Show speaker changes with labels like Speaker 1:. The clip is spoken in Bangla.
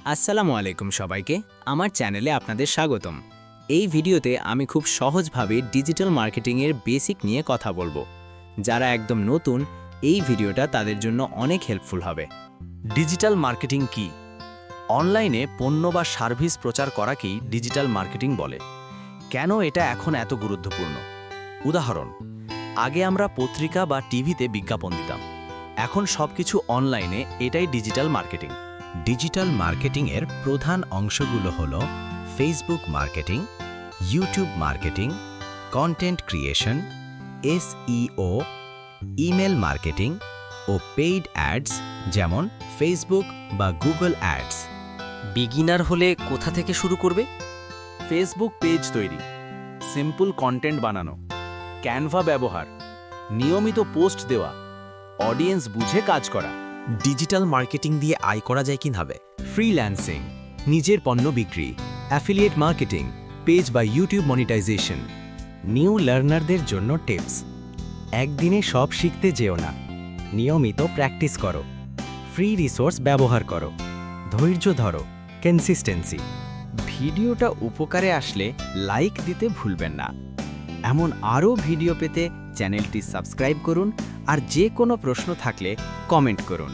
Speaker 1: আসসালামু আলাইকুম সবাইকে, আমার চ্যানেলে আপনাদের স্বাগতম। এই ভিডিওতে আমি খুব সহজভাবে ডিজিটাল মার্কেটিংয়ের বেসিক নিয়ে কথা বলবো। যারা একদম নতুন, এই ভিডিওটা তাদের জন্য অনেক হেল্পফুল হবে।
Speaker 2: ডিজিটাল মার্কেটিং কি? অনলাইনে পণ্য বা সার্ভিস প্রচার করাকেই ডিজিটাল মার্কেটিং বলে। কেন এটা এখন এত গুরুত্বপূর্ণ? উদাহরণ, আগে আমরা পত্রিকা বা টিভিতে বিজ্ঞাপন দিতাম। এখন সবকিছু অনলাইনে, এটাই ডিজিটাল মার্কেটিং।
Speaker 3: ডিজিটাল মার্কেটিংয়ের প্রধান অংশগুলো হল Facebook marketing, YouTube marketing, content creation, SEO, email marketing ও পেইড অ্যাডস যেমন ফেসবুক বা গুগল অ্যাডস।
Speaker 4: বিগিনার হলে কোথা থেকে শুরু করবে?
Speaker 2: ফেসবুক পেজ তৈরি, সিম্পল কন্টেন্ট বানানো, ক্যানভা ব্যবহার, নিয়মিত পোস্ট দেওয়া, অডিয়েন্স বুঝে কাজ করা।
Speaker 3: ডিজিটাল মার্কেটিং দিয়ে আয় করা যায় কিভাবে?
Speaker 1: ফ্রিল্যান্সিং, নিজের পণ্য বিক্রি, অ্যাফিলিয়েট মার্কেটিং, পেজ বা ইউটিউব মনিটাইজেশন।
Speaker 3: নিউ লার্নারদের জন্য টিপস। একদিনে সব শিখতে যেও না, নিয়মিত প্র্যাকটিস করো, ফ্রি রিসোর্স ব্যবহার করো, ধৈর্য ধরো, কনসিস্টেন্সি।
Speaker 1: ভিডিওটা উপকারে আসলে লাইক দিতে ভুলবেন না। এমন আরও ভিডিও পেতে চ্যানেলটি সাবস্ক্রাইব করুন, আর যে কোনো প্রশ্ন থাকলে কমেন্ট করুন।